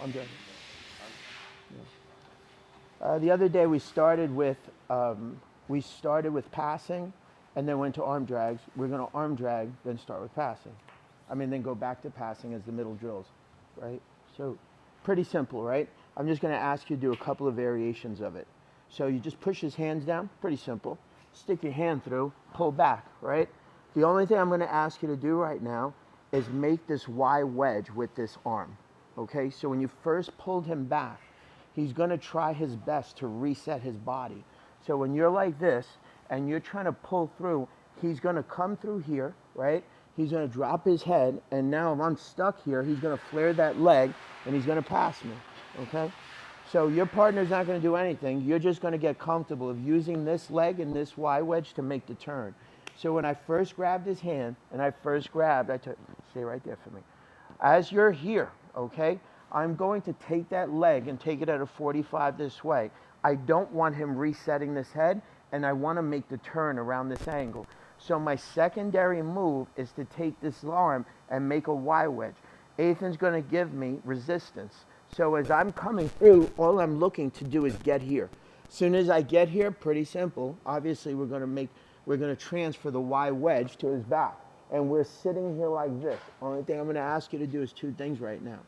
I'm done. Yeah. The other day we started with passing, and then went to arm drags. We're going to arm drag, then start with passing. Then go back to passing as the middle drills, right? So pretty simple, right? I'm just going to ask you to do a couple of variations of it. So you just push his hands down, pretty simple. Stick your hand through, pull back, right? The only thing I'm going to ask you to do right now is make this Y wedge with this arm, okay? So when you first pulled him back, he's going to try his best to reset his body. So when you're like this and you're trying to pull through, he's going to come through here, right? He's going to drop his head, and now if I'm stuck here, he's going to flare that leg and he's going to pass me, okay? So your partner's not going to do anything. You're just going to get comfortable of using this leg and this Y wedge to make the turn. So when I first grabbed his hand and I first grabbed, stay right there for me. As you're here, okay, I'm going to take that leg and take it at a 45 this way. I don't want him resetting this head, and I want to make the turn around this angle. So my secondary move is to take this arm and make a Y wedge. Ethan's going to give me resistance. So as I'm coming through, all I'm looking to do is get here. As soon as I get here, pretty simple. Obviously, we're going to transfer the Y wedge to his back. And we're sitting here like this. Only thing I'm going to ask you to do is two things right now.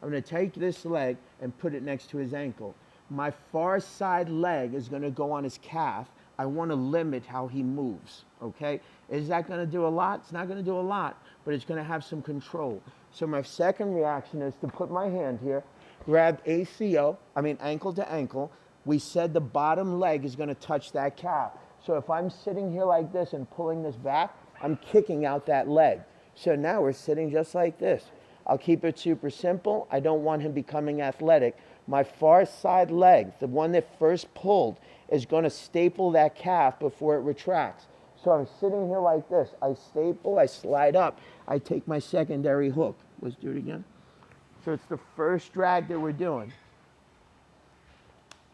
I'm going to take this leg and put it next to his ankle. My far side leg is going to go on his calf. I want to limit how he moves, okay? Is that going to do a lot? It's not going to do a lot, but it's going to have some control. So my second reaction is to put my hand here, grab ankle to ankle. We said the bottom leg is going to touch that calf. So if I'm sitting here like this and pulling this back, I'm kicking out that leg. So now we're sitting just like this. I'll keep it super simple. I don't want him becoming athletic. My far side leg, the one that first pulled, is going to staple that calf before it retracts. So I'm sitting here like this. I staple, I slide up, I take my secondary hook. Let's do it again. So it's the first drag that we're doing.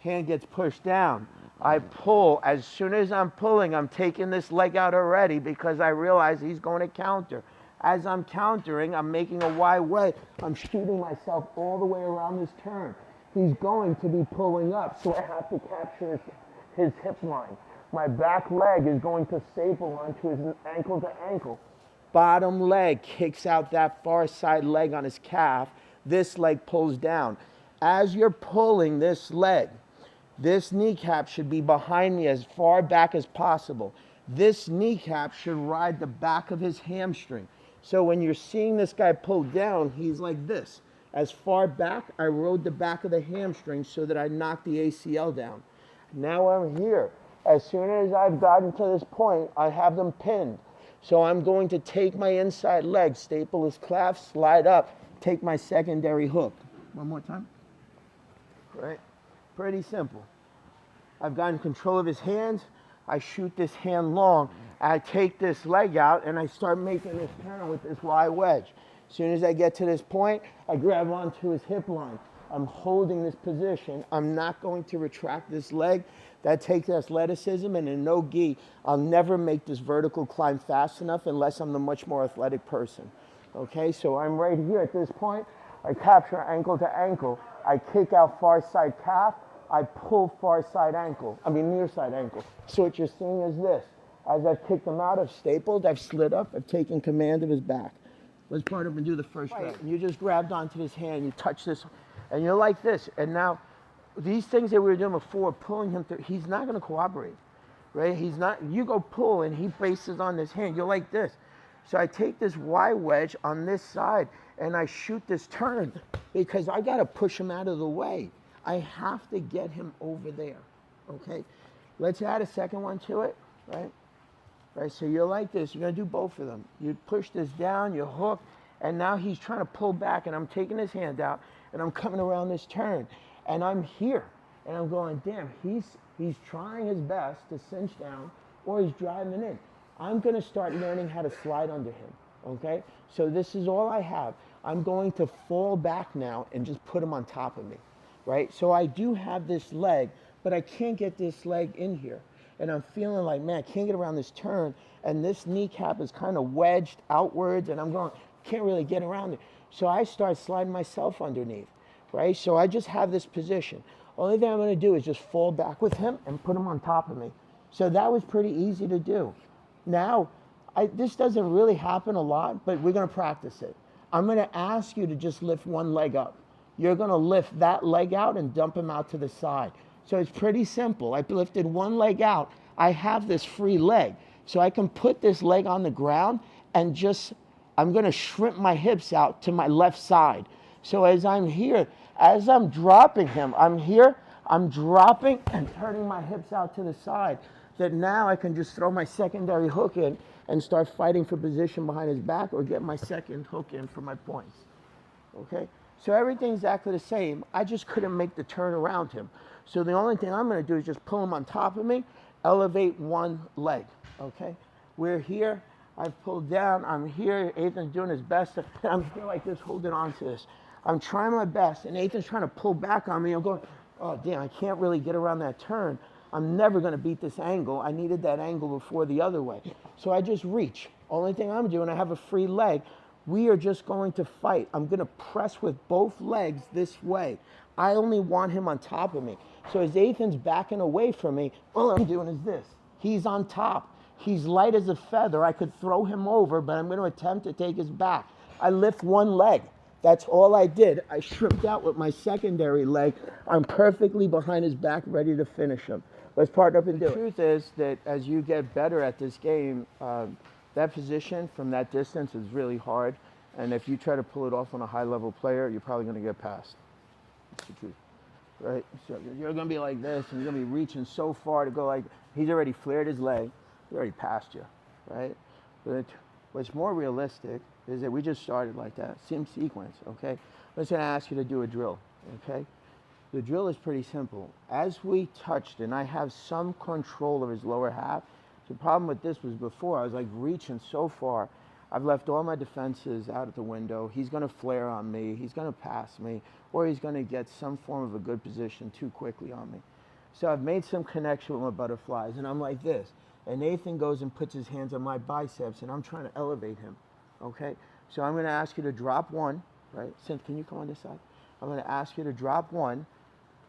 Hand gets pushed down. I pull. As soon as I'm pulling, I'm taking this leg out already because I realize he's going to counter. As I'm countering, I'm making a Y wedge. I'm shooting myself all the way around this turn. He's going to be pulling up, so I have to capture his hip line. My back leg is going to staple onto his ankle to ankle. Bottom leg kicks out that far side leg on his calf. This leg pulls down. As you're pulling this leg, this kneecap should be behind me as far back as possible. This kneecap should ride the back of his hamstring. So when you're seeing this guy pull down, he's like this. As far back, I rode the back of the hamstring so that I knocked the ACL down. Now I'm here. As soon as I've gotten to this point, I have them pinned. So I'm going to take my inside leg, staple his calf, slide up, take my secondary hook. One more time. Right? Pretty simple. I've gotten control of his hands. I shoot this hand long. I take this leg out and I start making this turn with this Y wedge. As soon as I get to this point, I grab onto his hip line. I'm holding this position. I'm not going to retract this leg. That takes athleticism, and in no gi, I'll never make this vertical climb fast enough unless I'm the much more athletic person. Okay, so I'm right here at this point. I capture ankle to ankle. I kick out far side calf. I pull near side ankle. So what you're seeing is this. As I've kicked him out, I've stapled, I've slid up, I've taken command of his back. Let's part up and do the first drag. And you just grabbed onto his hand, you touch this, and you're like this. And now, these things that we were doing before, pulling him through, he's not going to cooperate, right? He's not, you go pull and he bases on this hand, you're like this. So I take this Y wedge on this side and I shoot this turn because I got to push him out of the way. I have to get him over there, okay? Let's add a second one to it, right? Right, so you're like this, you're gonna do both of them. You push this down, you hook, and now he's trying to pull back and I'm taking his hand out and I'm coming around this turn and I'm here and I'm going, damn, he's trying his best to cinch down or he's driving in. I'm gonna start learning how to slide under him, okay? So this is all I have. I'm going to fall back now and just put him on top of me, right? So I do have this leg, but I can't get this leg in here. And I'm feeling like, man, I can't get around this turn, and this kneecap is kind of wedged outwards, and I'm going, can't really get around it. So I start sliding myself underneath. right? So I just have this position. Only thing I'm going to do is just fall back with him and put him on top of me. So that was pretty easy to do. Now, this doesn't really happen a lot, but we're going to practice it. I'm going to ask you to just lift one leg up. You're going to lift that leg out and dump him out to the side. So it's pretty simple. I lifted one leg out. I have this free leg. So I can put this leg on the ground and just, I'm going to shrimp my hips out to my left side. So as I'm here, as I'm dropping him, I'm here, I'm dropping and turning my hips out to the side. That now I can just throw my secondary hook in and start fighting for position behind his back or get my second hook in for my points. Okay? So everything's exactly the same. I just couldn't make the turn around him. So the only thing I'm going to do is just pull him on top of me, elevate one leg. Okay? We're here. I've pulled down. I'm here. Ethan's doing his best. I'm here like this, holding on to this. I'm trying my best, and Ethan's trying to pull back on me. I'm going, oh, damn, I can't really get around that turn. I'm never going to beat this angle. I needed that angle before the other way. So I just reach. Only thing I'm doing, I have a free leg. We are just going to fight. I'm going to press with both legs this way. I only want him on top of me. So as Ethan's backing away from me, all I'm doing is this. He's on top. He's light as a feather. I could throw him over, but I'm going to attempt to take his back. I lift one leg. That's all I did. I shrimped out with my secondary leg. I'm perfectly behind his back, ready to finish him. Let's partner up and do it. The truth is that as you get better at this game, that position from that distance is really hard. And if you try to pull it off on a high-level player, you're probably going to get passed. That's the truth, right? So you're going to be like this, and you're going to be reaching so far to go like, he's already flared his leg. He already passed you, right? But what's more realistic is that we just started like that, same sequence, okay? I'm just going to ask you to do a drill, okay? The drill is pretty simple. As we touched, and I have some control of his lower half. The problem with this was before, I was like reaching so far. I've left all my defenses out of the window. He's going to flare on me. He's going to pass me, or he's going to get some form of a good position too quickly on me. So I've made some connection with my butterflies, and I'm like this. And Nathan goes and puts his hands on my biceps, and I'm trying to elevate him, okay? So I'm going to ask you to drop one, right? Synth, can you come on this side? I'm going to ask you to drop one,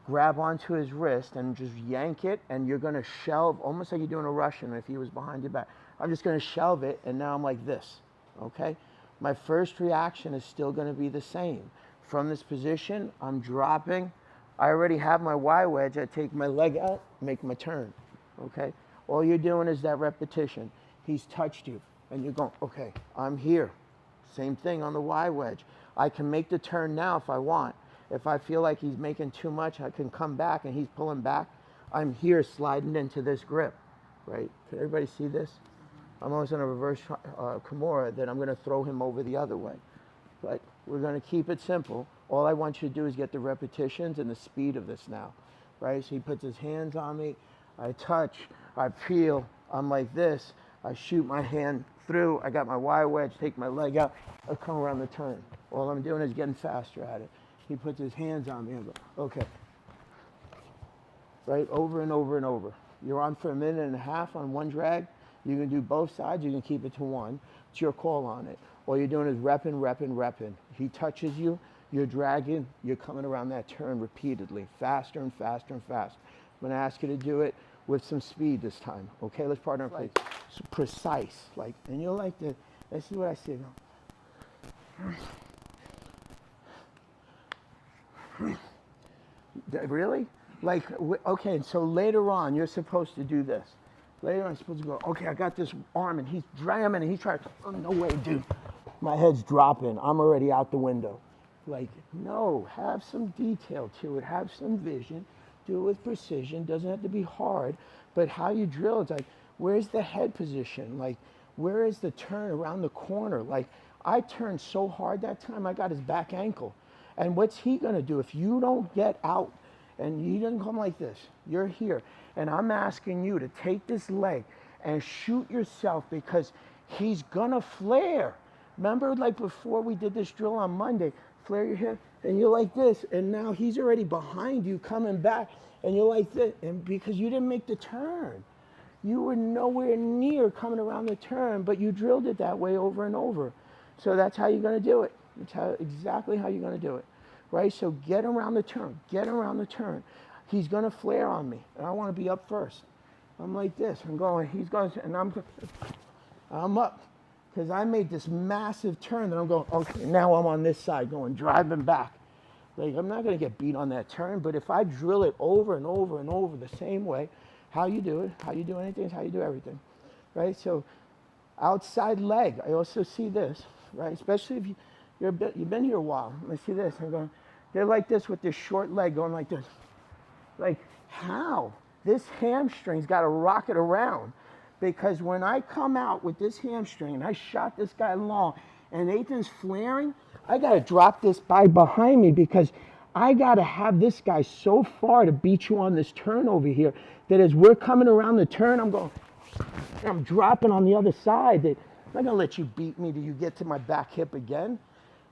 grab onto his wrist, and just yank it, and you're going to shelve, almost like you're doing a Russian if he was behind your back. I'm just going to shelve it, and now I'm like this, okay? My first reaction is still going to be the same. From this position, I'm dropping. I already have my Y wedge. I take my leg out, make my turn, okay? All you're doing is that repetition. He's touched you, and you're going, okay, I'm here. Same thing on the Y wedge. I can make the turn now if I want. If I feel like he's making too much, I can come back and he's pulling back. I'm here sliding into this grip, right? Can everybody see this? I'm almost in a reverse Kimura that I'm going to throw him over the other way. But we're going to keep it simple. All I want you to do is get the repetitions and the speed of this now, right? So he puts his hands on me. I touch. I feel. I'm like this. I shoot my hand through. I got my Y wedge, take my leg out. I come around the turn. All I'm doing is getting faster at it. He puts his hands on me and go, okay. Right, over and over and over. You're on for a minute and a half on one drag. You can do both sides. You can keep it to one. It's your call on it. All you're doing is repping, repping, repping. He touches you. You're dragging. You're coming around that turn repeatedly, faster and faster and faster. I'm going to ask you to do it with some speed this time. Okay, let's partner up. Like, precise. Like, and you'll like to, this is what I see. Really? Like, okay, so later on, you're supposed to do this. Later on, you're supposed to go, okay, I got this arm, and he's jamming, and he's trying to, oh, no way, dude. My head's dropping. I'm already out the window. Like, no, have some detail to it. Have some vision. Do it with precision. Doesn't have to be hard. But how you drill, it's like, where's the head position? Like, where is the turn around the corner? Like, I turned so hard that time, I got his back ankle. And what's he going to do if you don't get out and you didn't come like this? You're here. And I'm asking you to take this leg and shoot yourself because he's going to flare. Remember, like before we did this drill on Monday, flare your hip and you're like this. And now he's already behind you coming back and you're like this. And because you didn't make the turn. You were nowhere near coming around the turn, but you drilled it that way over and over. So that's how you're going to do it. That's exactly how you're going to do it. right? So get around the turn, get around the turn. He's going to flare on me, and I want to be up first. I'm like this. I'm going, he's going, and I'm up. Because I made this massive turn that I'm going, okay, now I'm on this side going, driving back. Like, I'm not going to get beat on that turn, but if I drill it over and over and over the same way, how you do it, how you do anything is how you do everything, right? So outside leg, I also see this, right? Especially if you've been here a while. I see this. I'm going, they're like this with their short leg going like this. Like, how? This hamstring's got to rock it around. Because when I come out with this hamstring, and I shot this guy long, and Nathan's flaring, I got to drop this guy behind me because I got to have this guy so far to beat you on this turn over here that as we're coming around the turn, I'm dropping on the other side. That I'm not going to let you beat me till you get to my back hip again.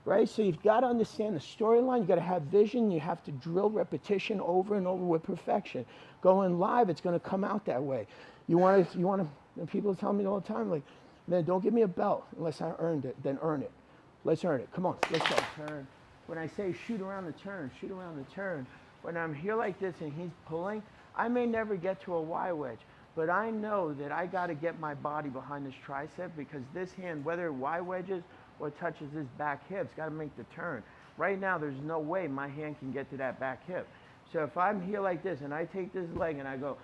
Right? So you've got to understand the storyline. You've got to have vision. You have to drill repetition over and over with perfection. Going live, it's going to come out that way. You want to, people tell me all the time, like, man, don't give me a belt unless I earned it, then earn it. Let's earn it. Come on, let's go. Turn. When I say shoot around the turn, shoot around the turn, when I'm here like this and he's pulling, I may never get to a Y wedge, but I know that I got to get my body behind this tricep because this hand, whether it Y wedges or touches his back hip, it's got to make the turn. Right now, there's no way my hand can get to that back hip. So if I'm here like this and I take this leg and I go,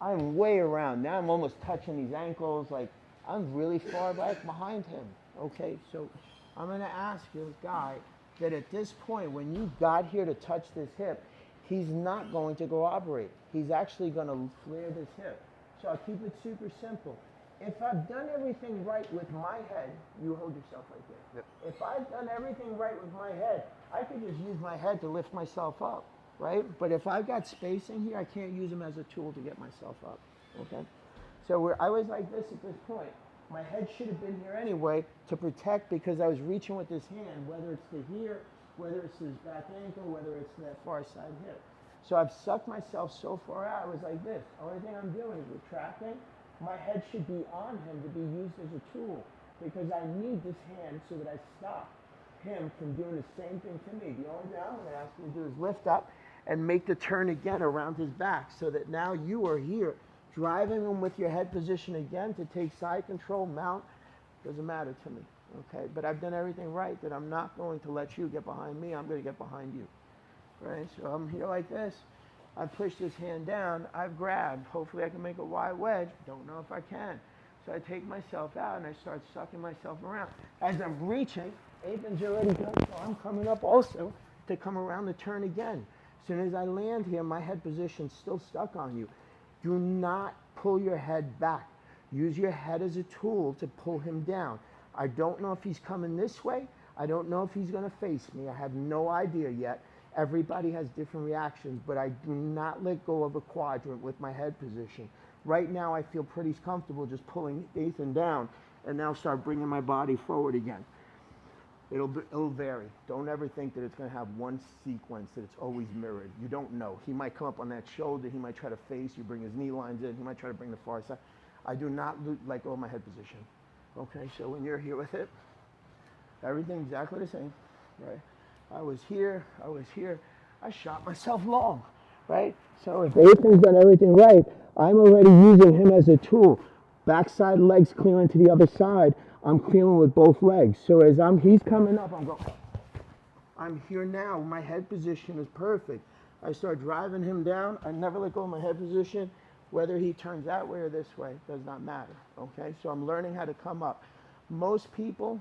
I'm way around. Now I'm almost touching these ankles. Like, I'm really far back behind him. Okay, so I'm going to ask this guy that at this point, when you got here to touch this hip, he's not going to cooperate. He's actually going to flare this hip. So I'll keep it super simple. If I've done everything right with my head, you hold yourself right there. Yep. If I've done everything right with my head, I could just use my head to lift myself up, right? But if I've got spacing here, I can't use them as a tool to get myself up, okay? So I was like this at this point. My head should have been here anyway to protect because I was reaching with this hand, whether it's to here, whether it's his back ankle, whether it's that far side hip. So I've sucked myself so far out, I was like this. The only thing I'm doing is retracting. My head should be on him to be used as a tool because I need this hand so that I stop him from doing the same thing to me. The only thing I'm going to ask you to do is lift up and make the turn again around his back so that now you are here driving him with your head position again to take side control, mount, doesn't matter to me, okay? But I've done everything right that I'm not going to let you get behind me, I'm going to get behind you, right? So I'm here like this. I push this hand down, I've grabbed. Hopefully I can make a wide wedge. Don't know if I can. So I take myself out and I start sucking myself around. As I'm reaching, Ethan's already done, so I'm coming up also to come around the turn again. As soon as I land here, my head position's still stuck on you. Do not pull your head back. Use your head as a tool to pull him down. I don't know if he's coming this way. I don't know if he's going to face me. I have no idea yet. Everybody has different reactions, but I do not let go of a quadrant with my head position. Right now, I feel pretty comfortable just pulling Ethan down and now start bringing my body forward again. It'll vary. Don't ever think that it's going to have one sequence that it's always mirrored. You don't know. He might come up on that shoulder. He might try to face you, bring his knee lines in. He might try to bring the far side. I do not let go of my head position. Okay, so when you're here with it, everything's exactly the same, right? I was here. I shot myself long, right? So if Ethan's done everything right, I'm already using him as a tool. Backside legs clearing to the other side. I'm clearing with both legs. So as he's coming up, I'm going, I'm here now. My head position is perfect. I start driving him down. I never let go of my head position. Whether he turns that way or this way does not matter, okay? So I'm learning how to come up. Most people,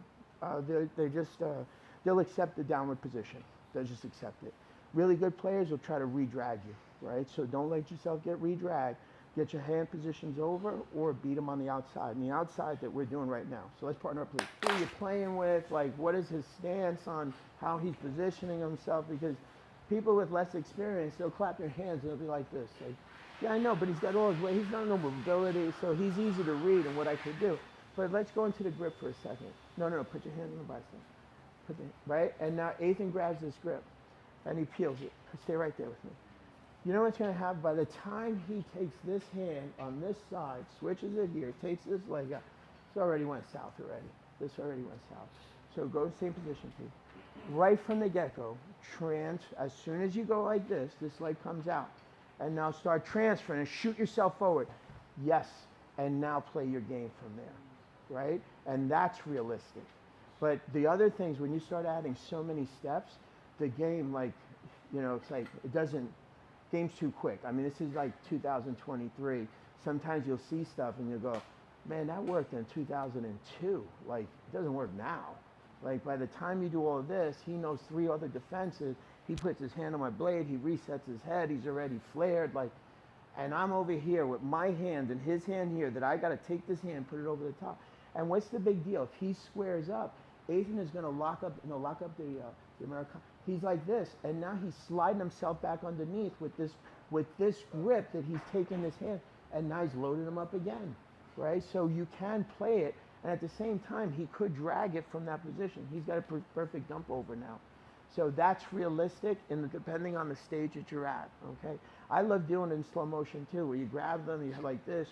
they'll accept the downward position. They'll just accept it. Really good players will try to re-drag you, right? So don't let yourself get re-dragged. Get your hand positions over or beat them on the outside. And the outside that we're doing right now. So let's partner up, please. Who you're playing with, like what is his stance on how he's positioning himself? Because people with less experience, they'll clap their hands and they'll be like this. Like, yeah, I know, but he's got all his weight. He's got no mobility, so he's easy to read and what I could do. But let's go into the grip for a second. No, put your hand on the bicep. Right? And now Ethan grabs this grip and he peels it. Stay right there with me. You know what's going to happen? By the time he takes this hand on this side, switches it here, takes this leg out, this already went south already. This already went south. So go to the same position, please. right from the get-go, as soon as you go like this leg comes out. And now start transferring and shoot yourself forward. Yes, and now play your game from there, right? And that's realistic. But the other things, when you start adding so many steps, the game, like, it's like, game's too quick. I mean, this is like 2023. Sometimes you'll see stuff and you'll go, man, that worked in 2002. Like, it doesn't work now. Like, by the time you do all of this, he knows 3 other defenses. He puts his hand on my blade. He resets his head. He's already flared. Like, and I'm over here with my hand and his hand here that I got to take this hand, put it over the top. And what's the big deal? If he squares up, Adrian is going to lock up the American. He's like this, and now he's sliding himself back underneath with this grip that he's taking this hand, and now he's loading him up again, right? So you can play it, and at the same time, he could drag it from that position. He's got a perfect dump over now. So that's realistic, and depending on the stage that you're at, okay? I love doing it in slow motion too, where you grab them, you're like this,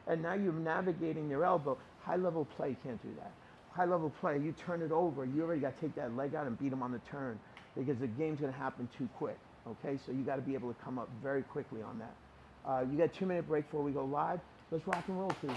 and now you're navigating your elbow. High level play, you can't do that. High level play, you turn it over, you already got to take that leg out and beat him on the turn, because the game's going to happen too quick, okay? So you got to be able to come up very quickly on that. You got a 2-minute break before we go live. Let's rock and roll, please.